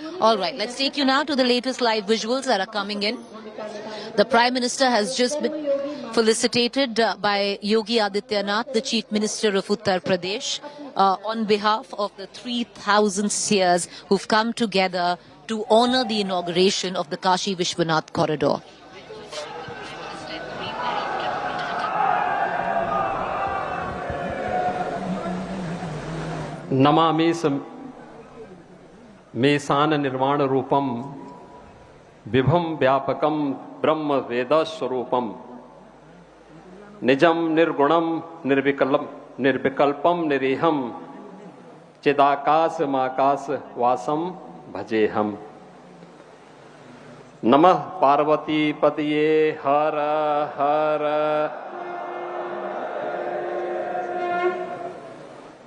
All right, let's take you now to the latest live visuals that are coming in. The Prime Minister has just been felicitated by Yogi Adityanath, the Chief Minister of Uttar Pradesh, on behalf of the 3,000 seers who've come together to honor the inauguration of the Kashi Vishwanath corridor. Namami Mason निर्माण रूपम विभम व्यापकम ब्रह्म वेद स्वरूपम निजम निर्गुणम निर्विकल्पम निरीहम चिदाकाश माकाश वासम भजेहम। नमः पार्वती पतये हर हर।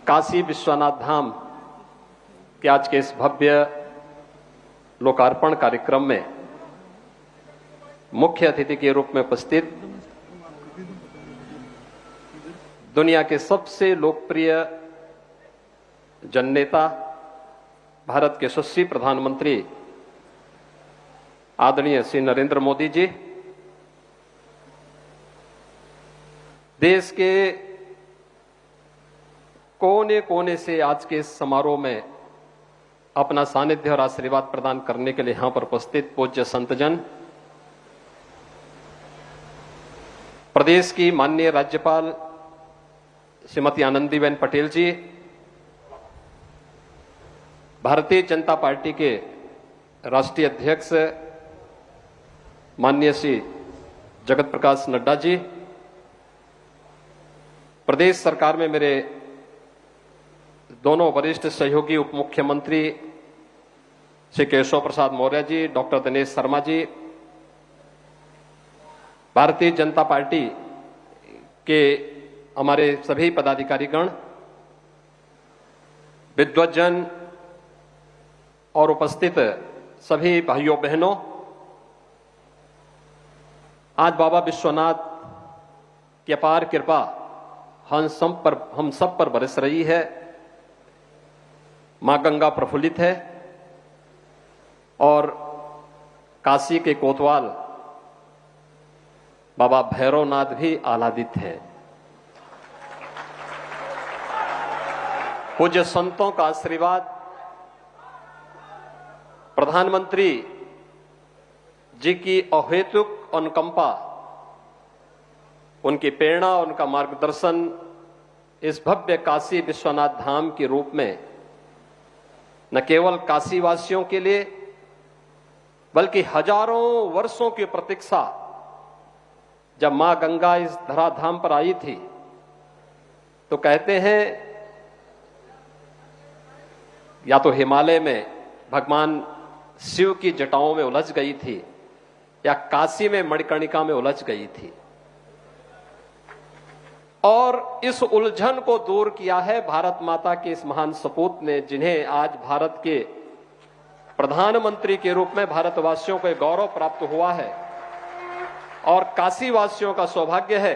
काशी विश्वनाथ धाम के आज के इस भव्य लोकार्पण कार्यक्रम में मुख्य अतिथि के रूप में उपस्थित दुनिया के सबसे लोकप्रिय जननेता भारत के यशस्वी प्रधानमंत्री आदरणीय श्री नरेंद्र मोदी जी, देश के कोने कोने से आज के इस समारोह में अपना सानिध्य और आशीर्वाद प्रदान करने के लिए यहां पर उपस्थित पूज्य संतजन, प्रदेश की माननीय राज्यपाल श्रीमती आनंदीबेन पटेल जी, भारतीय जनता पार्टी के राष्ट्रीय अध्यक्ष माननीय श्री जगत प्रकाश नड्डा जी, प्रदेश सरकार में मेरे दोनों वरिष्ठ सहयोगी उप मुख्यमंत्री श्री केशव प्रसाद मौर्य जी, डॉक्टर दिनेश शर्मा जी, भारतीय जनता पार्टी के हमारे सभी पदाधिकारीगण, विद्वज्जन और उपस्थित सभी भाइयों बहनों, आज बाबा विश्वनाथ की अपार कृपा हम सब पर बरस रही है। मां गंगा प्रफुल्लित है और काशी के कोतवाल बाबा भैरवनाथ भी आह्लादित है। पूज्य संतों का आशीर्वाद, प्रधानमंत्री जी की अहेतुक अनुकंपा, उनकी प्रेरणा, उनका मार्गदर्शन इस भव्य काशी विश्वनाथ धाम के रूप में न केवल काशी वासियों के लिए बल्कि हजारों वर्षों की प्रतीक्षा, जब मां गंगा इस धराधाम पर आई थी तो कहते हैं या तो हिमालय में भगवान शिव की जटाओं में उलझ गई थी या काशी में मणिकर्णिका में उलझ गई थी, और इस उलझन को दूर किया है भारत माता के इस महान सपूत ने, जिन्हें आज भारत के प्रधानमंत्री के रूप में भारतवासियों को गौरव प्राप्त हुआ है। और काशी वासियों का सौभाग्य है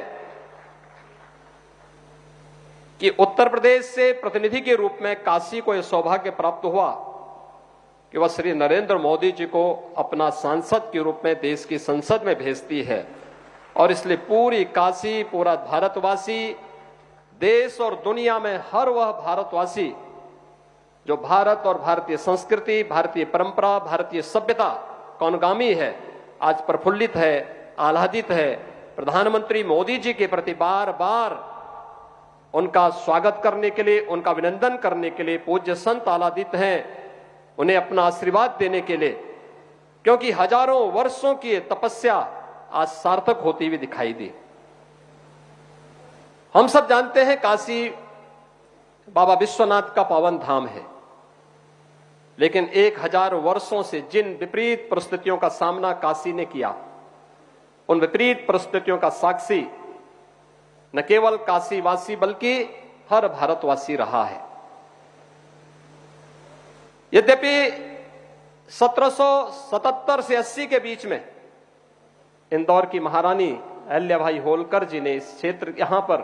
कि उत्तर प्रदेश से प्रतिनिधि के रूप में काशी को यह सौभाग्य प्राप्त हुआ कि वह श्री नरेंद्र मोदी जी को अपना सांसद के रूप में देश की संसद में भेजती है। और इसलिए पूरी काशी, पूरा भारतवासी, देश और दुनिया में हर वह भारतवासी जो भारत और भारतीय संस्कृति, भारतीय परंपरा, भारतीय सभ्यता का अनुगामी है, आज प्रफुल्लित है, आह्लादित है। प्रधानमंत्री मोदी जी के प्रति बार बार उनका स्वागत करने के लिए, उनका अभिनंदन करने के लिए पूज्य संत आह्लादित हैं, उन्हें अपना आशीर्वाद देने के लिए, क्योंकि हजारों वर्षों की तपस्या आज सार्थक होती हुई दिखाई दी। हम सब जानते हैं काशी बाबा विश्वनाथ का पावन धाम है, लेकिन 1000 वर्षों से जिन विपरीत परिस्थितियों का सामना काशी ने किया, उन विपरीत परिस्थितियों का साक्षी न केवल काशीवासी बल्कि हर भारतवासी रहा है। यद्यपि 1777 से 80 के बीच में इंदौर की महारानी अहिल्याबाई होलकर जी ने इस क्षेत्र, यहां पर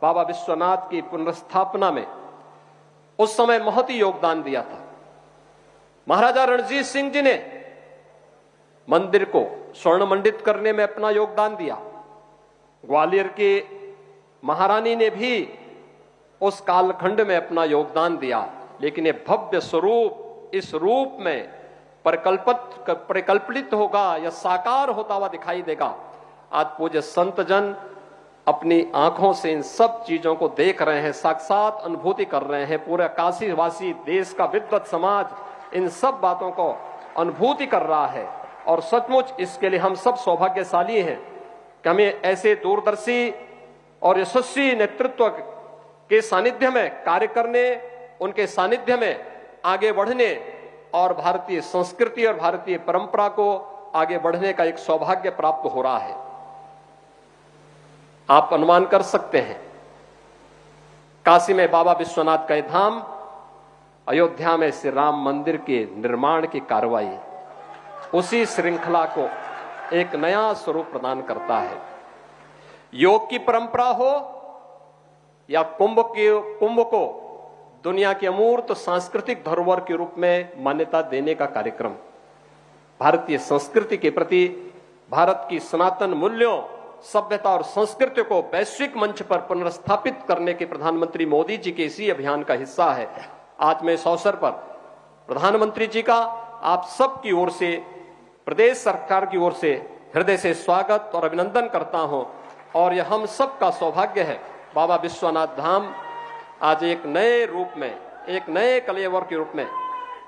बाबा विश्वनाथ की पुनर्स्थापना में उस समय महती योगदान दिया था। महाराजा रणजीत सिंह जी ने मंदिर को स्वर्ण मंडित करने में अपना योगदान दिया। ग्वालियर की महारानी ने भी उस कालखंड में अपना योगदान दिया। लेकिन ये भव्य स्वरूप इस रूप में परिकल्पित होगा या साकार होता हुआ दिखाई देगा। आज पूज्य संत जन अपनी आंखों से इन सब चीजों को देख रहे हैं, साक्षात अनुभूति कर रहे हैं। पूरा काशी वासी देश का विद्वत समाज इन सब बातों को अनुभूति कर रहा है। और सचमुच इसके लिए हम सब सौभाग्यशाली हैं कि हमें ऐसे दूरदर्शी और यशस्वी नेतृत्व के सानिध्य में कार्य करने, उनके सानिध्य में आगे बढ़ने और भारतीय संस्कृति और भारतीय परंपरा को आगे बढ़ने का एक सौभाग्य प्राप्त हो रहा है। आप अनुमान कर सकते हैं, काशी में बाबा विश्वनाथ का धाम, अयोध्या में श्री राम मंदिर के निर्माण की कार्रवाई उसी श्रृंखला को एक नया स्वरूप प्रदान करता है। योग की परंपरा हो या कुंभ को दुनिया की अमूर्त सांस्कृतिक धरोहर के रूप में मान्यता देने का कार्यक्रम, भारतीय संस्कृति के प्रति भारत की सनातन मूल्यों, सभ्यता और संस्कृति को वैश्विक मंच पर पुनर्स्थापित करने के प्रधानमंत्री मोदी जी के इसी अभियान का हिस्सा है। आज मैं इस अवसर पर प्रधानमंत्री जी का आप सबकी ओर से, प्रदेश सरकार की ओर से हृदय से स्वागत और अभिनंदन करता हूं। और यह हम सब का सौभाग्य है, बाबा विश्वनाथ धाम आज एक नए रूप में, एक नए कलेवर के रूप में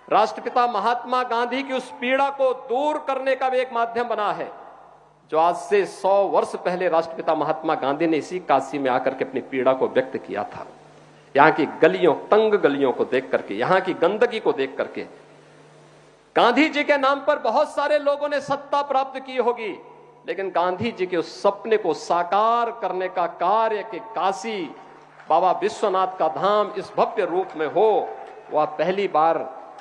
राष्ट्रपिता महात्मा गांधी की उस पीड़ा को दूर करने का भी एक माध्यम बना है, जो आज से 100 वर्ष पहले राष्ट्रपिता महात्मा गांधी ने इसी काशी में आकर के अपनी पीड़ा को व्यक्त किया था। यहाँ की गलियों, तंग गलियों को देख करके, यहाँ की गंदगी को देख करके, गांधी जी के नाम पर बहुत सारे लोगों ने सत्ता प्राप्त की होगी, लेकिन गांधी जी के उस सपने को साकार करने का कार्य कि काशी बाबा विश्वनाथ का धाम इस भव्य रूप में हो, वह पहली बार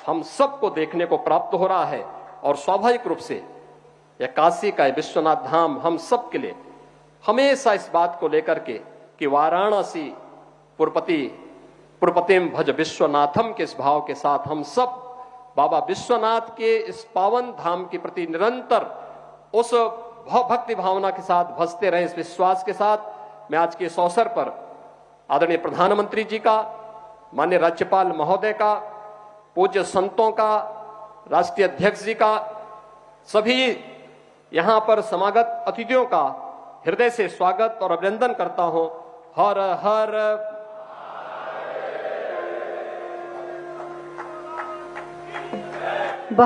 हम सबको देखने को प्राप्त हो रहा है। और स्वाभाविक रूप से यह काशी का विश्वनाथ धाम हम सब के लिए हमेशा इस बात को लेकर के कि वाराणसी पुरपतिम भज विश्वनाथम के इस भाव के साथ हम सब बाबा विश्वनाथ के इस पावन धाम के प्रति निरंतर उस भक्ति भावना के साथ भजते रहे। इस विश्वास के साथ मैं आज के इस अवसर पर आदरणीय प्रधानमंत्री जी का, माननीय राज्यपाल महोदय का, पूज्य संतों का, राष्ट्रीय अध्यक्ष जी का, सभी यहां पर समागत अतिथियों का हृदय से स्वागत और अभिनंदन करता हूं। हर हर